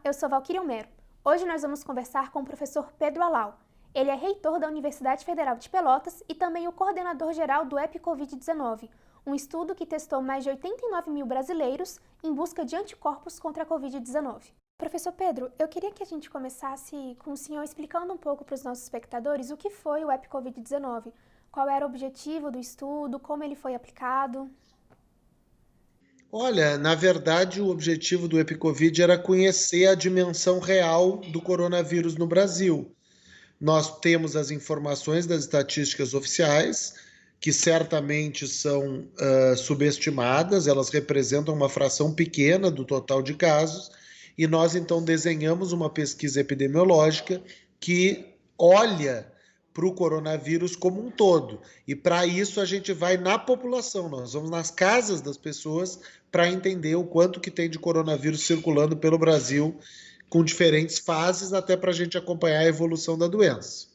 eu sou Valquíria Homero. Hoje nós vamos conversar com o professor Pedro Alau. Ele é reitor da Universidade Federal de Pelotas e também o coordenador geral do EpiCovid-19, um estudo que testou mais de 89 mil brasileiros em busca de anticorpos contra a Covid-19. Professor Pedro, eu queria que a gente começasse com o senhor explicando um pouco para os nossos espectadores o que foi o EpiCovid-19, qual era o objetivo do estudo, como ele foi aplicado. Olha, na verdade, o objetivo do EpiCovid era conhecer a dimensão real do coronavírus no Brasil. Nós temos as informações das estatísticas oficiais, que certamente são subestimadas, elas representam uma fração pequena do total de casos, e nós então desenhamos uma pesquisa epidemiológica que olha para o coronavírus como um todo. E para isso a gente vai na população, nós vamos nas casas das pessoas para entender o quanto que tem de coronavírus circulando pelo Brasil, com diferentes fases, até para a gente acompanhar a evolução da doença.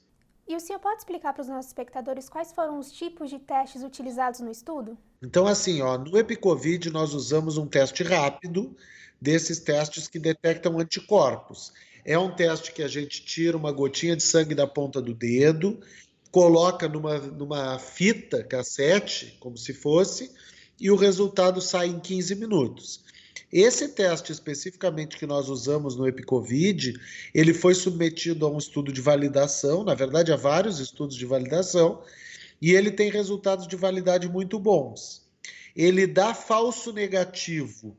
E o senhor pode explicar para os nossos espectadores quais foram os tipos de testes utilizados no estudo? Então, assim, no EpiCovid nós usamos um teste rápido, desses testes que detectam anticorpos. É um teste que a gente tira uma gotinha de sangue da ponta do dedo, coloca numa fita cassete, como se fosse, e o resultado sai em 15 minutos. Esse teste especificamente que nós usamos no EpiCovid, ele foi submetido a um estudo de validação, na verdade a vários estudos de validação, e ele tem resultados de validade muito bons. Ele dá falso negativo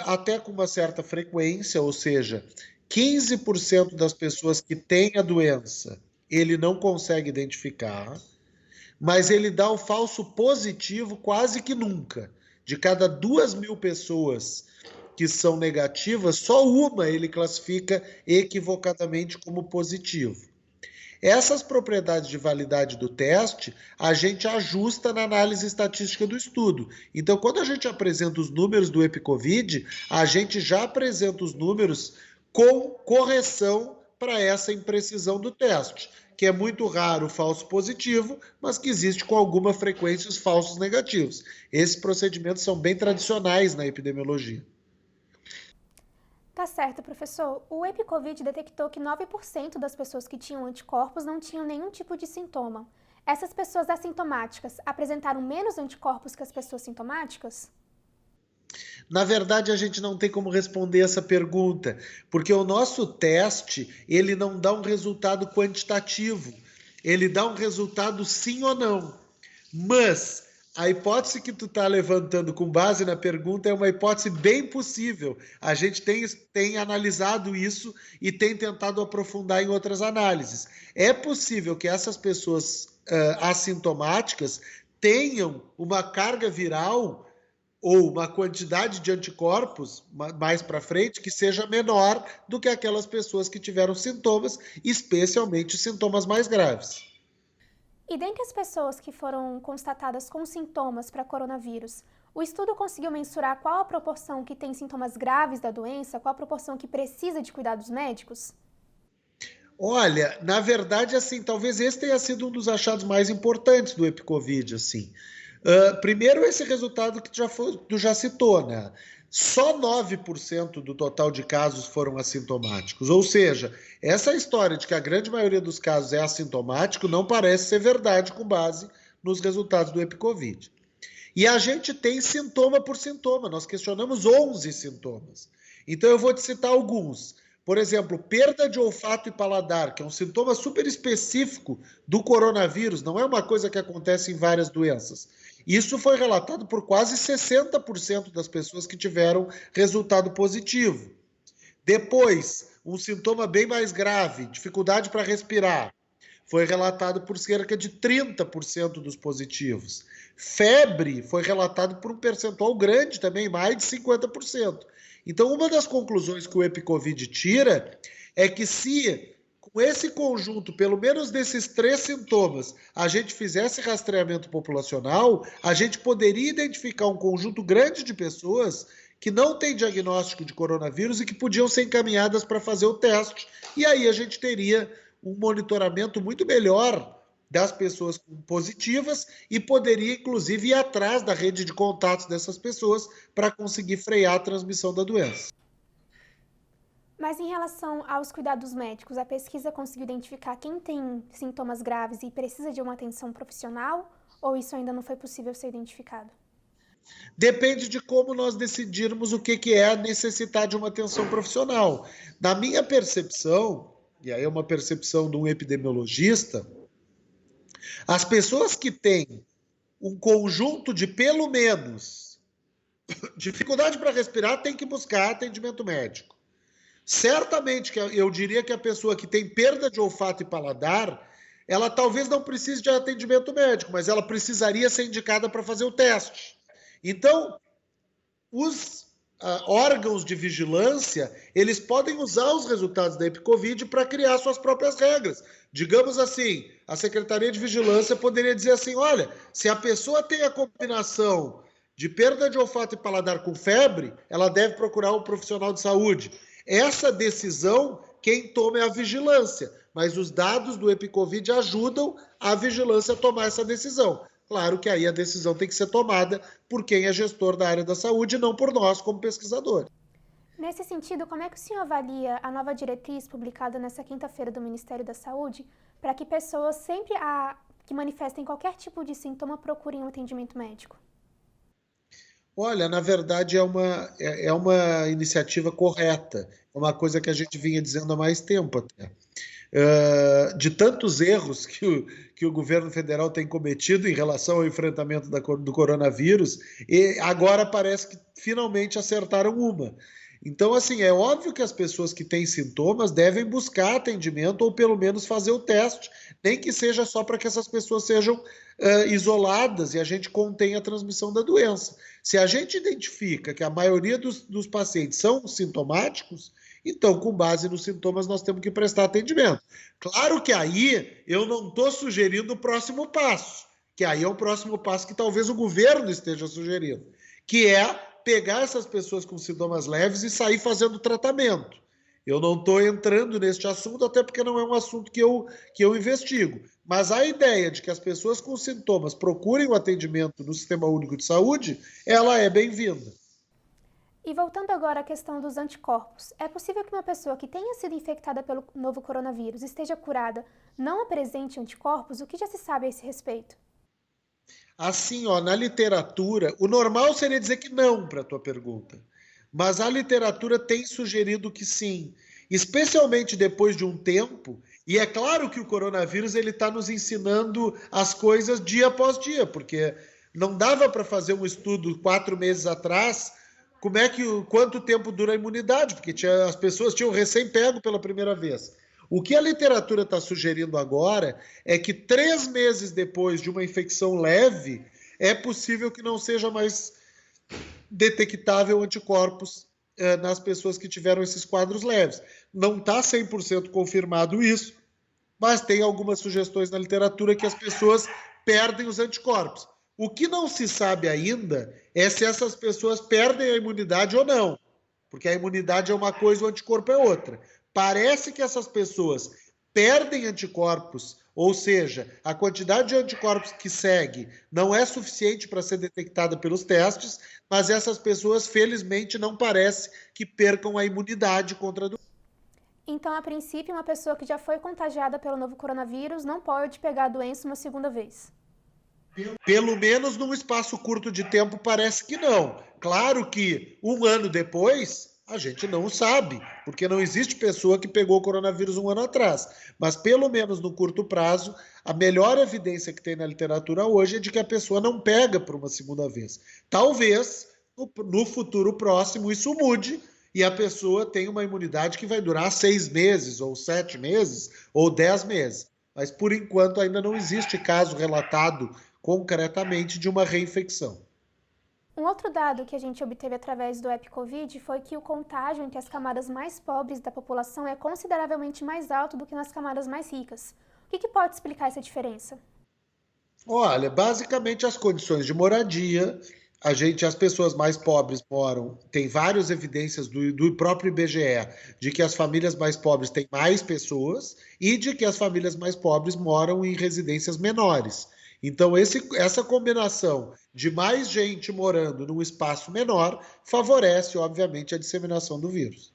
até com uma certa frequência, ou seja, 15% das pessoas que têm a doença, ele não consegue identificar, mas ele dá o falso positivo quase que nunca. De cada 2.000 pessoas que são negativas, só uma ele classifica equivocadamente como positivo. Essas propriedades de validade do teste, a gente ajusta na análise estatística do estudo. Então, quando a gente apresenta os números do EpiCovid, a gente já apresenta os números com correção para essa imprecisão do teste, que é muito raro o falso positivo, mas que existe com alguma frequência os falsos negativos. Esses procedimentos são bem tradicionais na epidemiologia. Tá certo, professor. O EpiCovid detectou que 9% das pessoas que tinham anticorpos não tinham nenhum tipo de sintoma. Essas pessoas assintomáticas apresentaram menos anticorpos que as pessoas sintomáticas? Na verdade, a gente não tem como responder essa pergunta, porque o nosso teste, ele não dá um resultado quantitativo, ele dá um resultado sim ou não. Mas a hipótese que tu está levantando com base na pergunta é uma hipótese bem possível. A gente tem analisado isso e tem tentado aprofundar em outras análises. É possível que essas pessoas assintomáticas tenham uma carga viral ou uma quantidade de anticorpos mais para frente que seja menor do que aquelas pessoas que tiveram sintomas, especialmente sintomas mais graves. E dentre as pessoas que foram constatadas com sintomas para coronavírus, o estudo conseguiu mensurar qual a proporção que tem sintomas graves da doença, qual a proporção que precisa de cuidados médicos? Olha, na verdade, assim, talvez esse tenha sido um dos achados mais importantes do EpiCovid, assim. Primeiro, esse resultado que tu já citou, né? Só 9% do total de casos foram assintomáticos. Ou seja, essa história de que a grande maioria dos casos é assintomático não parece ser verdade com base nos resultados do EpiCovid. E a gente tem sintoma por sintoma, nós questionamos 11 sintomas. Então eu vou te citar alguns. Por exemplo, perda de olfato e paladar, que é um sintoma super específico do coronavírus, não é uma coisa que acontece em várias doenças. Isso foi relatado por quase 60% das pessoas que tiveram resultado positivo. Depois, um sintoma bem mais grave, dificuldade para respirar, foi relatado por cerca de 30% dos positivos. Febre foi relatado por um percentual grande também, mais de 50%. Então, uma das conclusões que o EpiCovid tira é que se com esse conjunto, pelo menos desses 3 sintomas, a gente fizesse rastreamento populacional, a gente poderia identificar um conjunto grande de pessoas que não têm diagnóstico de coronavírus e que podiam ser encaminhadas para fazer o teste. E aí a gente teria um monitoramento muito melhor das pessoas positivas e poderia, inclusive, ir atrás da rede de contatos dessas pessoas para conseguir frear a transmissão da doença. Mas em relação aos cuidados médicos, a pesquisa conseguiu identificar quem tem sintomas graves e precisa de uma atenção profissional? Ou isso ainda não foi possível ser identificado? Depende de como nós decidirmos o que é necessitar de uma atenção profissional. Na minha percepção, e aí é uma percepção de um epidemiologista, as pessoas que têm um conjunto de pelo menos dificuldade para respirar têm que buscar atendimento médico. Certamente que eu diria que a pessoa que tem perda de olfato e paladar, ela talvez não precise de atendimento médico, mas ela precisaria ser indicada para fazer o teste. Então, os órgãos de vigilância, eles podem usar os resultados da EpiCovid para criar suas próprias regras. Digamos assim, a Secretaria de Vigilância poderia dizer assim, olha, se a pessoa tem a combinação de perda de olfato e paladar com febre, ela deve procurar um profissional de saúde. Essa decisão, quem toma é a vigilância, mas os dados do EpiCovid ajudam a vigilância a tomar essa decisão. Claro que aí a decisão tem que ser tomada por quem é gestor da área da saúde e não por nós como pesquisadores. Nesse sentido, como é que o senhor avalia a nova diretriz publicada nesta quinta-feira do Ministério da Saúde para que pessoas sempre que manifestem qualquer tipo de sintoma procurem um atendimento médico? Olha, na verdade é uma iniciativa correta, é uma coisa que a gente vinha dizendo há mais tempo até. De tantos erros que o governo federal tem cometido em relação ao enfrentamento do coronavírus, e agora parece que finalmente acertaram uma. Então, assim, é óbvio que as pessoas que têm sintomas devem buscar atendimento ou pelo menos fazer o teste, nem que seja só para que essas pessoas sejam isoladas e a gente contenha a transmissão da doença. Se a gente identifica que a maioria dos pacientes são sintomáticos, então, com base nos sintomas, nós temos que prestar atendimento. Claro que aí eu não estou sugerindo o próximo passo, que aí é um próximo passo que talvez o governo esteja sugerindo, que é pegar essas pessoas com sintomas leves e sair fazendo tratamento. Eu não estou entrando neste assunto, até porque não é um assunto que eu investigo. Mas a ideia de que as pessoas com sintomas procurem o atendimento no Sistema Único de Saúde, ela é bem-vinda. E voltando agora à questão dos anticorpos, é possível que uma pessoa que tenha sido infectada pelo novo coronavírus esteja curada não apresente anticorpos? O que já se sabe a esse respeito? Assim, ó, na literatura, o normal seria dizer que não para a tua pergunta, mas a literatura tem sugerido que sim, especialmente depois de um tempo, e é claro que o coronavírus ele está nos ensinando as coisas dia após dia, porque não dava para fazer um estudo 4 meses atrás, quanto tempo dura a imunidade, porque as pessoas tinham recém-pego pela primeira vez. O que a literatura está sugerindo agora é que 3 meses depois de uma infecção leve, é possível que não seja mais detectável anticorpos nas pessoas que tiveram esses quadros leves. Não está 100% confirmado isso, mas tem algumas sugestões na literatura que as pessoas perdem os anticorpos. O que não se sabe ainda é se essas pessoas perdem a imunidade ou não, porque a imunidade é uma coisa e o anticorpo é outra. Parece que essas pessoas perdem anticorpos, ou seja, a quantidade de anticorpos que segue não é suficiente para ser detectada pelos testes, mas essas pessoas, felizmente, não parece que percam a imunidade contra a doença. Então, a princípio, uma pessoa que já foi contagiada pelo novo coronavírus não pode pegar a doença uma segunda vez. Pelo menos num espaço curto de tempo parece que não. Claro que 1 ano depois a gente não sabe, porque não existe pessoa que pegou o coronavírus 1 ano atrás. Mas pelo menos no curto prazo, a melhor evidência que tem na literatura hoje é de que a pessoa não pega por uma segunda vez. Talvez no futuro próximo isso mude e a pessoa tenha uma imunidade que vai durar 6 meses, ou 7 meses, ou 10 meses. Mas por enquanto ainda não existe caso relatado concretamente de uma reinfecção. Um outro dado que a gente obteve através do EpiCovid foi que o contágio entre as camadas mais pobres da população é consideravelmente mais alto do que nas camadas mais ricas. O que pode explicar essa diferença? Olha, basicamente as condições de moradia, as pessoas mais pobres moram, tem várias evidências do próprio IBGE de que as famílias mais pobres têm mais pessoas e de que as famílias mais pobres moram em residências menores. Então, essa combinação de mais gente morando num espaço menor favorece, obviamente, a disseminação do vírus.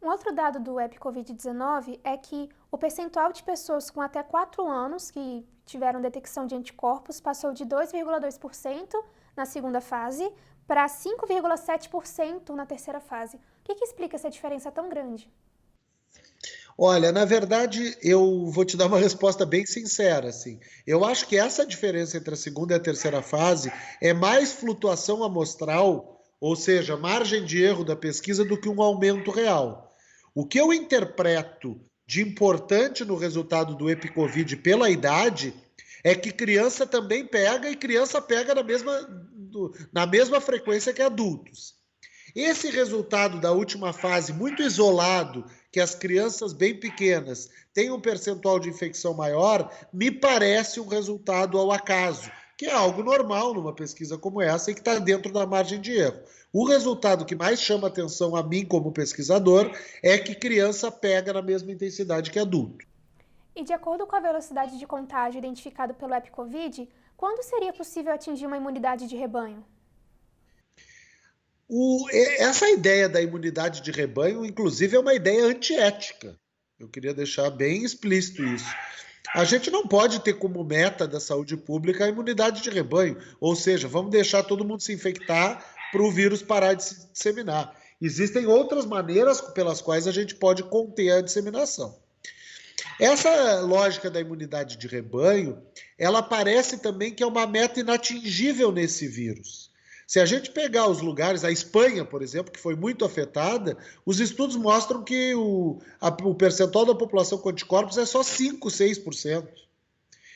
Um outro dado do EpiCovid-19 é que o percentual de pessoas com até 4 anos que tiveram detecção de anticorpos passou de 2,2% na segunda fase para 5,7% na terceira fase. O que explica essa diferença tão grande? Olha, na verdade, eu vou te dar uma resposta bem sincera, assim. Eu acho que essa diferença entre a segunda e a terceira fase é mais flutuação amostral, ou seja, margem de erro da pesquisa, do que um aumento real. O que eu interpreto de importante no resultado do EpiCovid pela idade é que criança também pega, e criança pega na mesma frequência que adultos. Esse resultado da última fase, muito isolado, que as crianças bem pequenas têm um percentual de infecção maior, me parece um resultado ao acaso, que é algo normal numa pesquisa como essa e que está dentro da margem de erro. O resultado que mais chama atenção a mim como pesquisador é que criança pega na mesma intensidade que adulto. E de acordo com a velocidade de contágio identificada pelo EpiCovid, quando seria possível atingir uma imunidade de rebanho? Essa ideia da imunidade de rebanho, inclusive, é uma ideia antiética. Eu queria deixar bem explícito isso. A gente não pode ter como meta da saúde pública a imunidade de rebanho, ou seja, vamos deixar todo mundo se infectar para o vírus parar de se disseminar. Existem outras maneiras pelas quais a gente pode conter a disseminação. Essa lógica da imunidade de rebanho, ela parece também que é uma meta inatingível nesse vírus. Se a gente pegar os lugares, a Espanha, por exemplo, que foi muito afetada, os estudos mostram que o percentual da população com anticorpos é só 5, 6%.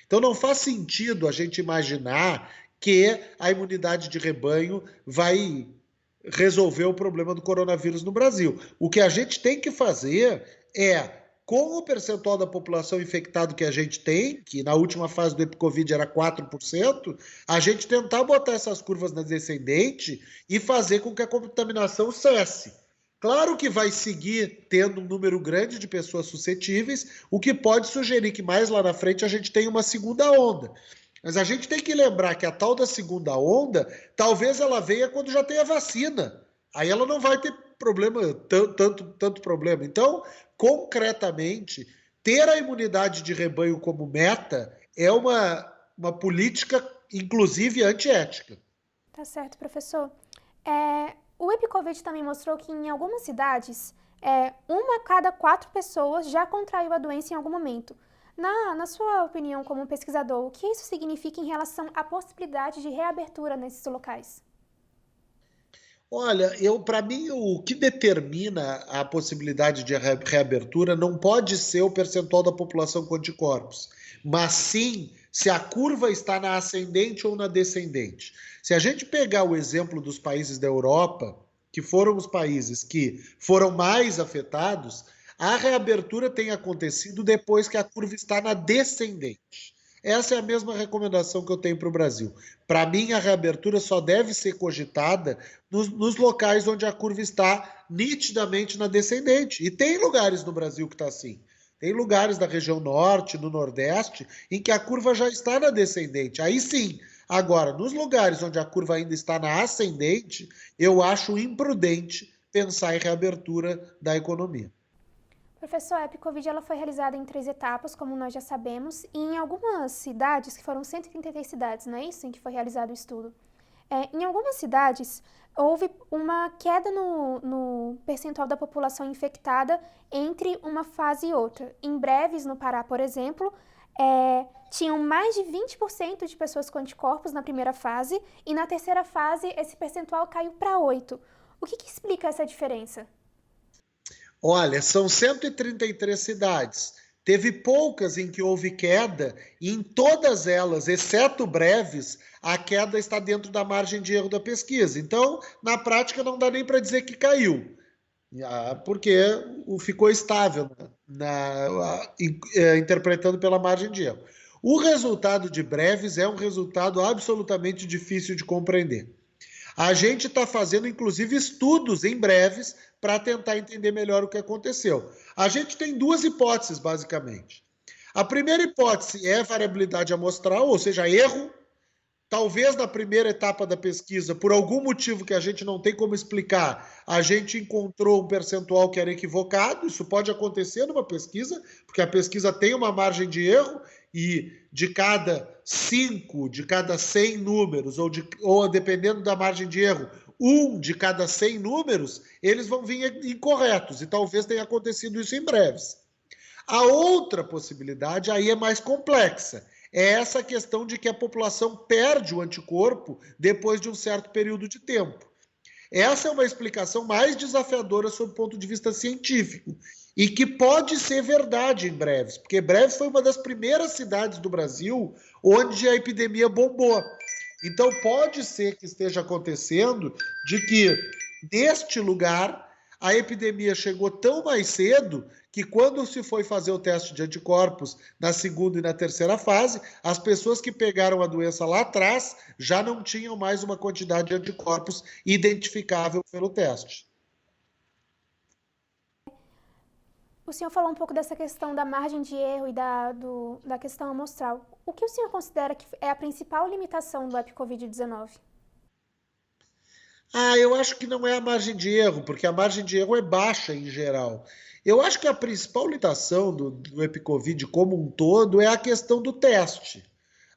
Então não faz sentido a gente imaginar que a imunidade de rebanho vai resolver o problema do coronavírus no Brasil. O que a gente tem que fazer é, com o percentual da população infectada que a gente tem, que na última fase do EpiCovid era 4%, a gente tentar botar essas curvas na descendente e fazer com que a contaminação cesse. Claro que vai seguir tendo um número grande de pessoas suscetíveis, o que pode sugerir que mais lá na frente a gente tenha uma segunda onda. Mas a gente tem que lembrar que a tal da segunda onda, talvez ela venha quando já tenha vacina. Aí ela não vai ter problema, tanto problema. Então, concretamente, ter a imunidade de rebanho como meta é uma política, inclusive, antiética. Tá certo, professor. O EpiCovid também mostrou que em algumas cidades, 1 a cada 4 pessoas já contraiu a doença em algum momento. Na sua opinião, como pesquisador, o que isso significa em relação à possibilidade de reabertura nesses locais? Olha, para mim, o que determina a possibilidade de reabertura não pode ser o percentual da população com anticorpos, mas sim se a curva está na ascendente ou na descendente. Se a gente pegar o exemplo dos países da Europa, que foram os países que foram mais afetados, a reabertura tem acontecido depois que a curva está na descendente. Essa é a mesma recomendação que eu tenho para o Brasil. Para mim, a reabertura só deve ser cogitada nos locais onde a curva está nitidamente na descendente. E tem lugares no Brasil que está assim. Tem lugares da região norte, no nordeste, em que a curva já está na descendente. Aí sim. Agora, nos lugares onde a curva ainda está na ascendente, eu acho imprudente pensar em reabertura da economia. Professor, a EpiCovid ela foi realizada em 3 etapas, como nós já sabemos, e em algumas cidades, que foram 133 cidades, não é isso, em que foi realizado o estudo? Em algumas cidades, houve uma queda no percentual da população infectada entre uma fase e outra. Em Breves, no Pará, por exemplo, tinham mais de 20% de pessoas com anticorpos na primeira fase, e na terceira fase esse percentual caiu para 8%. O que explica essa diferença? Olha, são 133 cidades. Teve poucas em que houve queda, e em todas elas, exceto Breves, a queda está dentro da margem de erro da pesquisa. Então, na prática, não dá nem para dizer que caiu, porque ficou estável, interpretando pela margem de erro. O resultado de Breves é um resultado absolutamente difícil de compreender. A gente está fazendo, inclusive, estudos em Breves para tentar entender melhor o que aconteceu. A gente tem 2 hipóteses, basicamente. A primeira hipótese é variabilidade amostral, ou seja, erro. Talvez na primeira etapa da pesquisa, por algum motivo que a gente não tem como explicar, a gente encontrou um percentual que era equivocado. Isso pode acontecer numa pesquisa, porque a pesquisa tem uma margem de erro e de cada 5, de cada 100 números, ou dependendo da margem de erro, 1 de cada 100 números, eles vão vir incorretos. E talvez tenha acontecido isso em breves. A outra possibilidade aí é mais complexa. É essa questão de que a população perde o anticorpo depois de um certo período de tempo. Essa é uma explicação mais desafiadora sob o ponto de vista científico e que pode ser verdade em Breves, porque Breves foi uma das primeiras cidades do Brasil onde a epidemia bombou. Então pode ser que esteja acontecendo de que neste lugar a epidemia chegou tão mais cedo que quando se foi fazer o teste de anticorpos na segunda e na terceira fase, as pessoas que pegaram a doença lá atrás já não tinham mais uma quantidade de anticorpos identificável pelo teste. O senhor falou um pouco dessa questão da margem de erro e da questão amostral. O que o senhor considera que é a principal limitação do EpiCovid-19? Eu acho que não é a margem de erro, porque a margem de erro é baixa em geral. Eu acho que a principal limitação do EpiCovid como um todo é a questão do teste.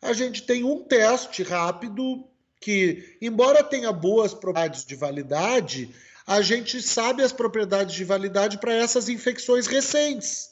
A gente tem um teste rápido que, embora tenha boas propriedades de validade, a gente sabe as propriedades de validade para essas infecções recentes.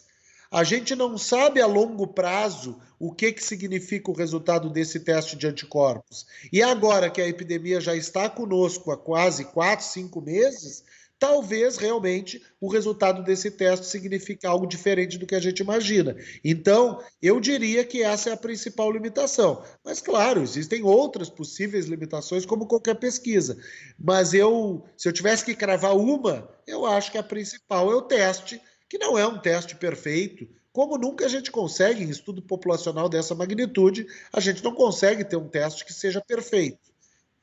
A gente não sabe a longo prazo o que significa o resultado desse teste de anticorpos. E agora que a epidemia já está conosco há quase 4, 5 meses, talvez realmente o resultado desse teste signifique algo diferente do que a gente imagina. Então, eu diria que essa é a principal limitação. Mas, claro, existem outras possíveis limitações, como qualquer pesquisa. Mas se eu tivesse que cravar uma, eu acho que a principal é o teste, que não é um teste perfeito. Como nunca a gente consegue, em estudo populacional dessa magnitude, a gente não consegue ter um teste que seja perfeito.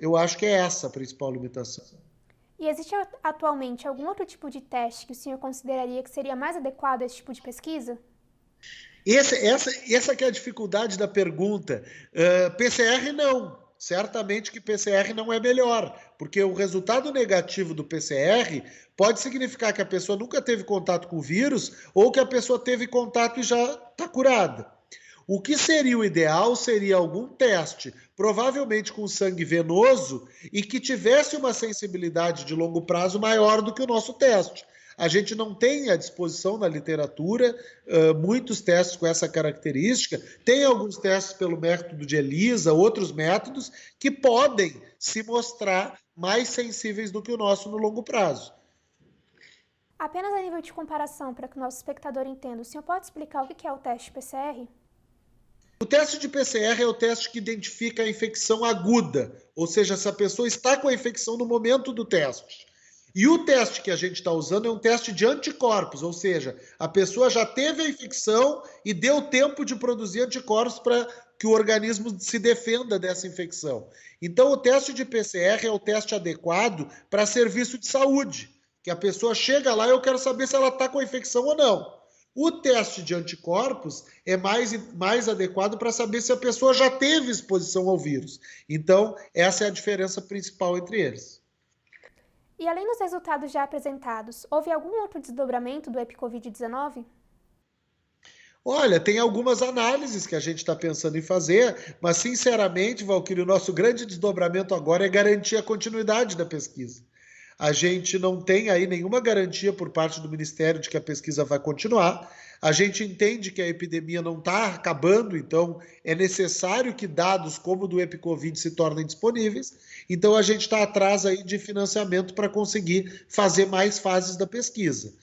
Eu acho que é essa a principal limitação. E existe atualmente algum outro tipo de teste que o senhor consideraria que seria mais adequado a esse tipo de pesquisa? Essa que é a dificuldade da pergunta. PCR não. Certamente que PCR não é melhor, porque o resultado negativo do PCR pode significar que a pessoa nunca teve contato com o vírus ou que a pessoa teve contato e já está curada. O que seria o ideal seria algum teste, provavelmente com sangue venoso, e que tivesse uma sensibilidade de longo prazo maior do que o nosso teste. A gente não tem à disposição na literatura muitos testes com essa característica. Tem alguns testes pelo método de ELISA, outros métodos, que podem se mostrar mais sensíveis do que o nosso no longo prazo. Apenas a nível de comparação, para que o nosso espectador entenda, o senhor pode explicar o que é o teste PCR? O teste de PCR é o teste que identifica a infecção aguda, ou seja, se a pessoa está com a infecção no momento do teste. E o teste que a gente está usando é um teste de anticorpos, ou seja, a pessoa já teve a infecção e deu tempo de produzir anticorpos para que o organismo se defenda dessa infecção. Então, o teste de PCR é o teste adequado para serviço de saúde, que a pessoa chega lá e eu quero saber se ela está com a infecção ou não. O teste de anticorpos é mais adequado para saber se a pessoa já teve exposição ao vírus. Então, essa é a diferença principal entre eles. E além dos resultados já apresentados, houve algum outro desdobramento do EpiCovid-19? Olha, tem algumas análises que a gente está pensando em fazer, mas sinceramente, Valquírio, o nosso grande desdobramento agora é garantir a continuidade da pesquisa. A gente não tem aí nenhuma garantia por parte do Ministério de que a pesquisa vai continuar. A gente entende que a epidemia não está acabando, então é necessário que dados como o do EpiCovid se tornem disponíveis. Então a gente está atrás aí de financiamento para conseguir fazer mais fases da pesquisa.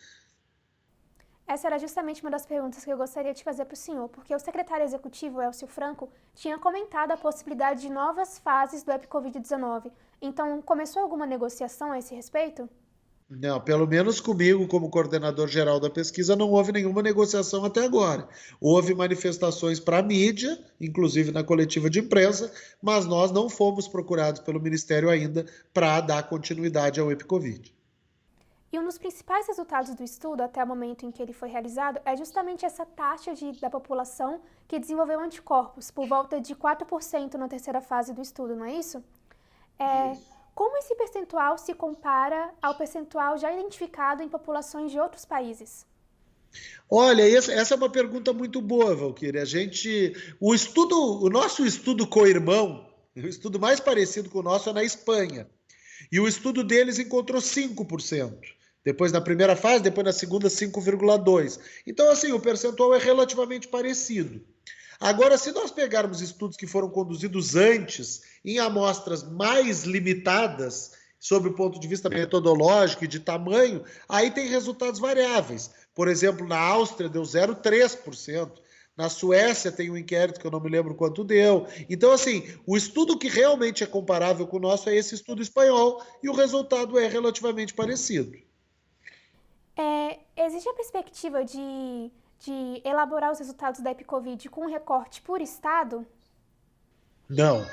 Essa era justamente uma das perguntas que eu gostaria de fazer para o senhor, porque o secretário executivo, Elcio Franco, tinha comentado a possibilidade de novas fases do EpiCovid-19. Então, começou alguma negociação a esse respeito? Não, pelo menos comigo, como coordenador geral da pesquisa, não houve nenhuma negociação até agora. Houve manifestações para a mídia, inclusive na coletiva de imprensa, mas nós não fomos procurados pelo Ministério ainda para dar continuidade ao EpiCovid. E um dos principais resultados do estudo, até o momento em que ele foi realizado, é justamente essa taxa da população que desenvolveu anticorpos, por volta de 4% na terceira fase do estudo, não é isso? Como esse percentual se compara ao percentual já identificado em populações de outros países? Olha, essa é uma pergunta muito boa, Valquíria. O nosso estudo co-irmão, o estudo mais parecido com o nosso é na Espanha. E o estudo deles encontrou 5%. Depois na primeira fase, depois na segunda, 5,2%. Então, assim, o percentual é relativamente parecido. Agora, se nós pegarmos estudos que foram conduzidos antes, em amostras mais limitadas, sob o ponto de vista metodológico e de tamanho, aí tem resultados variáveis. Por exemplo, na Áustria deu 0,3%. Na Suécia tem um inquérito que eu não me lembro quanto deu. Então, assim, o estudo que realmente é comparável com o nosso é esse estudo espanhol e o resultado é relativamente parecido. Existe a perspectiva de elaborar os resultados da EpiCovid com um recorte por estado? Não.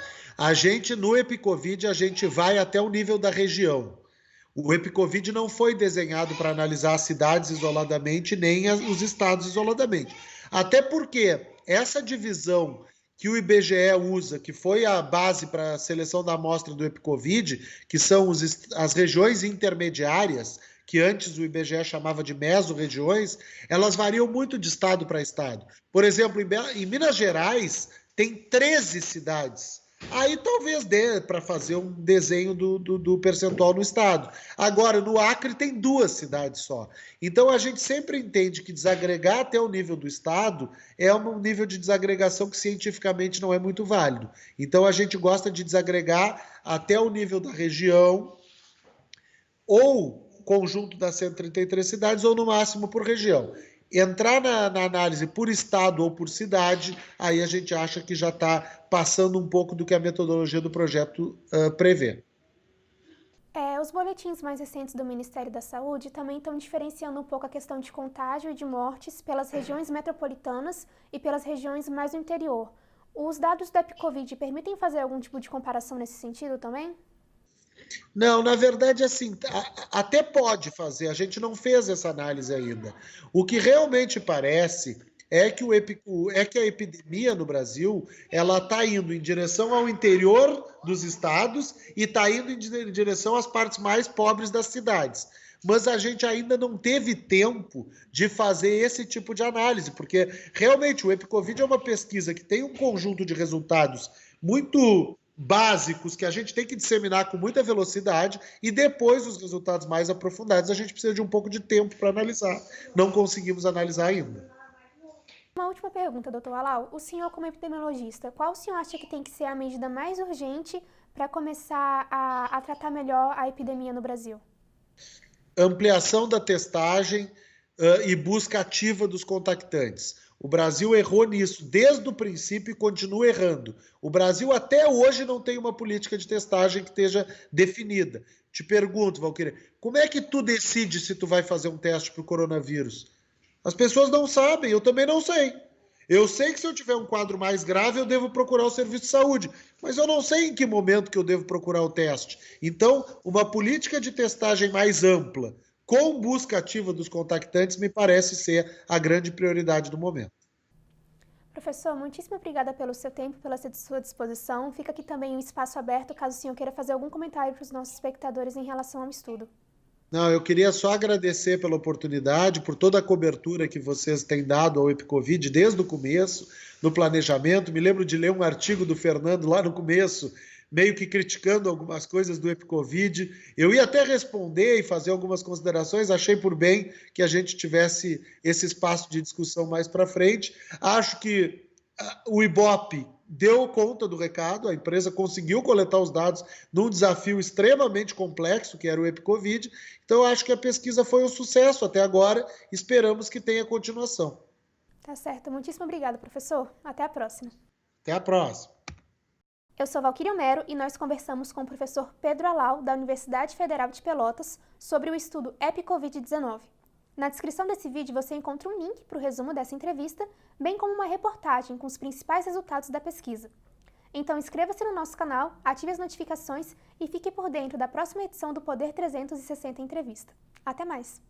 No EpiCovid, a gente vai até o nível da região. O EpiCovid não foi desenhado para analisar as cidades isoladamente, nem os estados isoladamente. Até porque essa divisão que o IBGE usa, que foi a base para a seleção da amostra do EpiCovid, que são as regiões intermediárias, que antes o IBGE chamava de mesorregiões, elas variam muito de estado para estado. Por exemplo, em Minas Gerais, tem 13 cidades. Aí talvez dê para fazer um desenho do percentual no estado. Agora, no Acre tem 2 cidades só. Então, a gente sempre entende que desagregar até o nível do estado é um nível de desagregação que cientificamente não é muito válido. Então, a gente gosta de desagregar até o nível da região ou conjunto das 133 cidades ou no máximo por região. Entrar na análise por estado ou por cidade, aí a gente acha que já está passando um pouco do que a metodologia do projeto prevê. Os boletins mais recentes do Ministério da Saúde também estão diferenciando um pouco a questão de contágio e de mortes pelas regiões metropolitanas e pelas regiões mais do interior. Os dados da EpiCovid permitem fazer algum tipo de comparação nesse sentido também? Não, na verdade, assim, até pode fazer, a gente não fez essa análise ainda. O que realmente parece é que a epidemia no Brasil ela está indo em direção ao interior dos estados e está indo em direção às partes mais pobres das cidades. Mas a gente ainda não teve tempo de fazer esse tipo de análise, porque realmente o EpiCovid é uma pesquisa que tem um conjunto de resultados muito básicos que a gente tem que disseminar com muita velocidade e depois os resultados mais aprofundados a gente precisa de um pouco de tempo para analisar. Não conseguimos analisar ainda. Uma última pergunta, doutor Alau. O senhor, como epidemiologista, qual o senhor acha que tem que ser a medida mais urgente para começar a tratar melhor a epidemia no Brasil? Ampliação da testagem e busca ativa dos contactantes. O Brasil errou nisso desde o princípio e continua errando. O Brasil até hoje não tem uma política de testagem que esteja definida. Te pergunto, Valquíria, como é que tu decide se tu vai fazer um teste para o coronavírus? As pessoas não sabem, eu também não sei. Eu sei que se eu tiver um quadro mais grave, eu devo procurar o serviço de saúde, mas eu não sei em que momento que eu devo procurar o teste. Então, uma política de testagem mais ampla, com busca ativa dos contactantes, me parece ser a grande prioridade do momento. Professor, muitíssimo obrigada pelo seu tempo, pela sua disposição. Fica aqui também um espaço aberto, caso o senhor queira fazer algum comentário para os nossos espectadores em relação ao estudo. Não, eu queria só agradecer pela oportunidade, por toda a cobertura que vocês têm dado ao EpiCovid desde o começo, no planejamento. Me lembro de ler um artigo do Fernando lá no começo, meio que criticando algumas coisas do EpiCovid. Eu ia até responder e fazer algumas considerações, achei por bem que a gente tivesse esse espaço de discussão mais para frente. Acho que o Ibope deu conta do recado, a empresa conseguiu coletar os dados num desafio extremamente complexo, que era o EpiCovid. Então, acho que a pesquisa foi um sucesso até agora, esperamos que tenha continuação. Tá certo, muitíssimo obrigada, professor. Até a próxima. Até a próxima. Eu sou Valquíria Homero e nós conversamos com o professor Pedro Alau, da Universidade Federal de Pelotas, sobre o estudo EpiCovid-19. Na descrição desse vídeo você encontra um link para o resumo dessa entrevista, bem como uma reportagem com os principais resultados da pesquisa. Então inscreva-se no nosso canal, ative as notificações e fique por dentro da próxima edição do Poder 360 Entrevista. Até mais!